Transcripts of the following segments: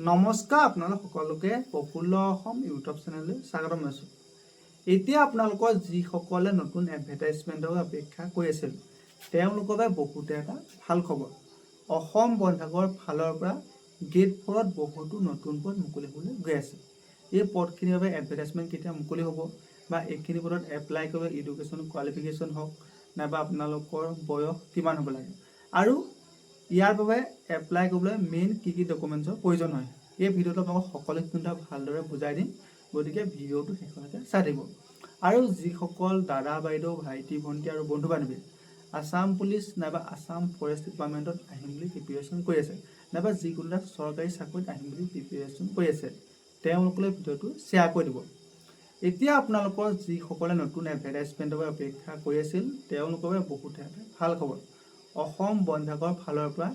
নমস্কাৰ আপোনালোক সকলোকে প্ৰফুল্ল অসম ইউটিউব চেনেললৈ স্বাগতম জনাইছোঁ। এতিয়া আপোনালোকৰ যিসকলে নতুন এডভাৰটাইজমেণ্টৰ অপেক্ষা কৰি আছিল তেওঁলোকৰ বাবে বহুতে এটা ভাল খবৰ। অসম বন বিভাগৰ ফালৰ পৰা গ্ৰেড 4ত বহুতো নতুন পদ মুকলি হ'বলৈ গৈ আছে। এই পদখিনিৰ বাবে এডভাৰটাইজমেণ্ট কেতিয়া মুকলি হ'ব বা এইখিনি পদত এপ্লাই কৰিবলৈ এডুকেশ্যন কোৱালিফিকেশ্যন হওক নাইবা আপোনালোকৰ বয়স কিমান হ'ব লাগে আৰু ইয়াৰ বাবে এপ্লাই কৰিবলৈ মেইন কি ডকুমেণ্টছৰ প্ৰয়োজন হয় এই ভিডিঅ'টো আপোনালোকক সকলোখিনি ভালদৰে বুজাই দিম। গতিকে ভিডিঅ'টো শেষলৈকে চাই থাকিব। আৰু যিসকল দাদা বাইদেউ ভাইটি ভণ্টি আৰু বন্ধু বান্ধৱী আসাম পুলিচ নাইবা আসাম ফৰেষ্ট ডিপাৰ্টমেণ্টত আহিম বুলি প্ৰিপেৰেশ্যন কৰি আছে নাইবা যিকোনো এটা চৰকাৰী চাকৰিত আহিম বুলি প্ৰিপেৰেশ্যন কৰি আছে তেওঁলোকলৈ ভিডিঅ'টো শ্বেয়াৰ কৰি দিব। এতিয়া আপোনালোকৰ যিসকলে নতুন এডভাৰটাইজমেণ্টৰ বাবে অপেক্ষা কৰি আছিল তেওঁলোকৰ বাবে বহুতে ভাল খবৰ। অসম বন বিভাগৰ ফালৰ পৰা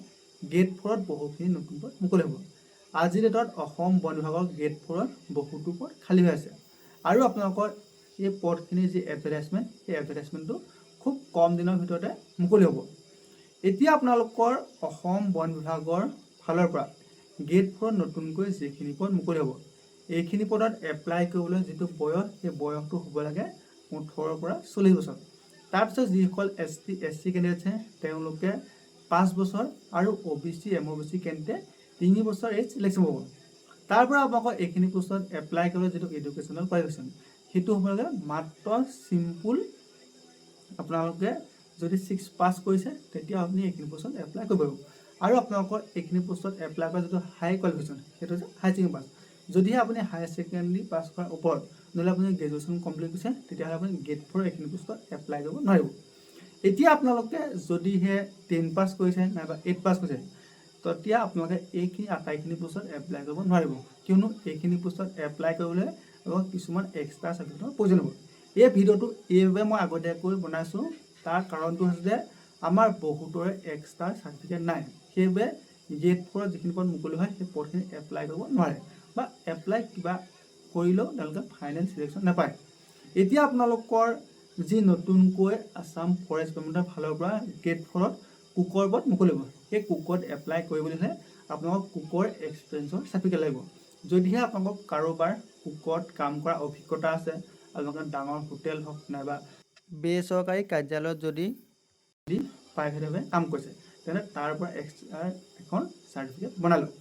গ্ৰেড 4ত বহুখিনি নতুন পদ মুকলি হ'ব। আজিৰ ডেটত অসম বন বিভাগৰ গ্ৰেড 4ত বহুতো পদ খালী হৈ আছে আৰু আপোনালোকৰ এই পদখিনিৰ যি এডভাৰটাইজমেণ্ট সেই এডভাৰটাইজমেণ্টটো খুব কম দিনৰ ভিতৰতে মুকলি হ'ব। এতিয়া আপোনালোকৰ অসম বন বিভাগৰ ফালৰ পৰা গ্ৰেড 4ত নতুনকৈ যিখিনি পদ মুকলি হ'ব এইখিনি পদত এপ্লাই কৰিবলৈ যিটো বয়স সেই বয়সটো হ'ব লাগে 18ৰ পৰা 40 বছৰ। তাৰপিছত যিসকল ST SC কেণ্ডিডেট আছে তেওঁলোকে 5 বছৰ আৰু OBC MOBC কেণ্ডিডেটে 3 বছৰ এজ ইলেকশ্যন হ'ব। তাৰ পৰা আপোনালোকৰ এইখিনি পোষ্টত এপ্লাই কৰিবলৈ যিটো এডুকেশ্যনেল কোৱালিফিকেশ্যন সেইটো হ'ব লাগে মাত্ৰ চিম্পুল আপোনালোকে যদি 6 পাছ কৰিছে তেতিয়া আপুনি এইখিনি পোষ্টত এপ্লাই কৰিব পাৰিব। আৰু আপোনালোকৰ এইখিনি পোষ্টত এপ্লাই কৰা যিটো হাই কোৱালিফিকেশ্যন সেইটো হৈছে হাই ছেকেণ্ডেৰী পাছ। যদিহে আপুনি হায়াৰ ছেকেণ্ডেৰী পাছ কৰাৰ ওপৰত নহ'লে আপুনি গ্ৰেজুৱেশ্যন কমপ্লিট কৰিছে তেতিয়াহ'লে আপুনি গ্ৰেড 4 এইখিনি পোষ্টত এপ্লাই কৰিব নোৱাৰিব। এতিয়া আপোনালোকে যদিহে 10 পাছ কৰিছে নাইবা 8 পাছ কৰিছে তেতিয়া আপোনালোকে এইখিনি আটাইখিনি পোষ্টত এপ্লাই কৰিব নোৱাৰিব, কিয়নো এইখিনি পোষ্টত এপ্লাই কৰিবলৈ কিছুমান এক্সট্ৰা চাৰ্টিফিকেটৰ প্ৰয়োজন হ'ব। এই ভিডিঅ'টো এইবাবে মই আগতীয়াকৈ বনাইছোঁ, তাৰ কাৰণটো হৈছে যে আমাৰ বহুতৰে এক্সট্ৰা চাৰ্টিফিকেট নাই, সেইবাবে গ্ৰেড 4ত যিখিনি পদ মুকলি হয় সেই পদখিনি এপ্লাই কৰিব নোৱাৰে বা এপ্লাই কিবা কৰিলেও তেওঁলোকে ফাইনেল চিলেকশ্যন নাপায়। এতিয়া আপোনালোকৰ যি নতুনকৈ আসাম ফৰেষ্ট ডিপাৰ্টমেণ্টৰ ফালৰ পৰা গ্ৰেড 4ত কুকৰ পদ মুকলি হ'ব। সেই কুকত এপ্লাই কৰিবলৈ হ'লে আপোনালোকক কুকৰ এক্সপিৰিয়েঞ্চৰ চাৰ্টিফিকেট লাগিব। যদিহে আপোনালোকক কাৰোবাৰ কুকত কাম কৰা অভিজ্ঞতা আছে, আপোনালোকে ডাঙৰ হোটেল হওক নাইবা বেচৰকাৰী কাৰ্যালয়ত যদি প্ৰাইভেটভাৱে কাম কৰিছে তেন্তে তাৰ পৰা এক্সট্ৰা এখন চাৰ্টিফিকেট বনাই লওক।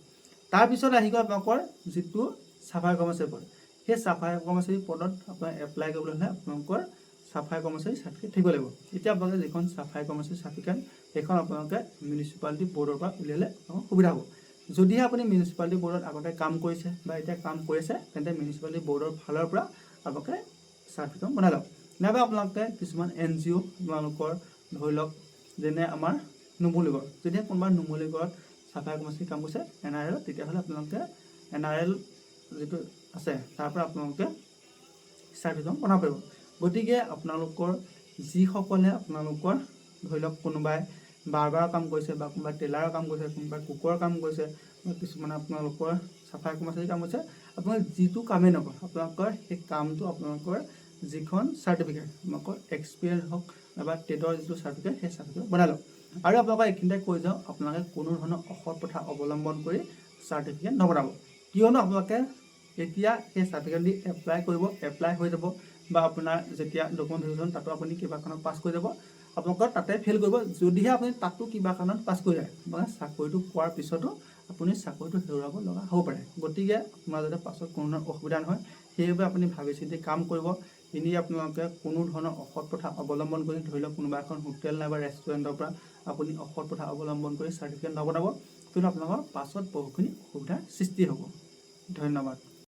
তাৰপিছত আহি গ'ল আপোনালোকৰ যিটো চাফাই কৰ্মচাৰী পদ, সেই চাফাই কৰ্মচাৰী পদত আপোনাৰ এপ্লাই কৰিবলৈ হ'লে আপোনালোকৰ চাফাই কৰ্মচাৰী চাৰ্টিফিকেট থাকিব লাগিব। এতিয়া আপোনালোকে যিখন চাফাই কৰ্মচাৰী চাৰ্টিফিকেট সেইখন আপোনালোকে মিউনিচিপালিটি বৰ্ডৰ পৰা উলিয়ালে আপোনালোকৰ সুবিধা হ'ব। যদিহে আপুনি মিউনিচিপালিটি বৰ্ডত আগতে কাম কৰিছে বা এতিয়া কাম কৰিছে তেন্তে মিউনিচিপালিটি বৰ্ডৰ ফালৰ পৰা আপোনালোকে চাৰ্টিফিকেট বনাই লওক। নাইবা আপোনালোকে কিছুমান NGO আপোনালোকৰ ধৰি লওক যেনে আমাৰ নুমলীগড়, যদিহে কোনোবা নুমলীগড়ত চাফাই কৰ্মচাৰী কাম কৰিছে NRL তেতিয়াহ'লে আপোনালোকে NRL যিটো আছে তাৰ পৰা আপোনালোকে চাৰ্টিফিকেট বনাব পাৰিব। গতিকে আপোনালোকৰ যিসকলে আপোনালোকৰ ধৰি লওক কোনোবাই বাৰ্বাৰৰ কাম কৰিছে বা কোনোবাই টেইলাৰৰ কাম কৰিছে, কোনোবাই কুকৰ কাম কৰিছে, কিছুমানে আপোনালোকৰ চাফাই কৰ্মচাৰী কাম কৰিছে, আপোনালোকে যিটো কামেই নকৰক আপোনালোকৰ সেই কামটো আপোনালোকৰ যিখন চাৰ্টিফিকেট আপোনালোকৰ এক্সপিৰিয়েঞ্চ হওক নাইবা টেটৰ যিটো চাৰ্টিফিকেট সেই চাৰ্টিফিকেট বনাই লওক। আৰু আপোনালোকে এইখিনিতে কৈ যাওঁ আপোনালোকে কোনো ধৰণৰ অসৎ প্ৰথা অৱলম্বন কৰি চাৰ্টিফিকেট নবনাব, কিয়নো আপোনালোকে এতিয়া সেই চাৰ্টিফিকেট দি এপ্লাই কৰিব, এপ্লাই হৈ যাব বা আপোনাৰ যেতিয়া ডকুমেণ্ট ভেৰিফিকেশ্যন তাতো আপুনি কিবা কাৰণত পাছ কৰি যাব, আপোনালোকৰ তাতে ফেইল কৰিব। যদিহে আপুনি তাতো কিবা কাৰণত পাছ কৰি যায় মানে চাকৰিটো পোৱাৰ পিছতো আপুনি চাকৰিটো হেৰুৱাব লগা হ'ব পাৰে। গতিকে আপোনাৰ যাতে পাছত কোনো ধৰণৰ অসুবিধা নহয় সেইবাবে আপুনি ভাবি চিন্তি কাম কৰিব। এনেই আপোনালোকে কোনো ধৰণৰ অসৎ প্ৰথা অৱলম্বন কৰি ধৰি লওক কোনোবা এখন হোটেল নাইবা ৰেষ্টুৰেণ্টৰ পৰা আপুনি অসৎ প্ৰথা অৱলম্বন কৰি চাৰ্টিফিকেট নবনাব, কিন্তু আপোনালোকৰ পাছত বহুখিনি অসুবিধাৰ সৃষ্টি হ'ব। ধন্যবাদ।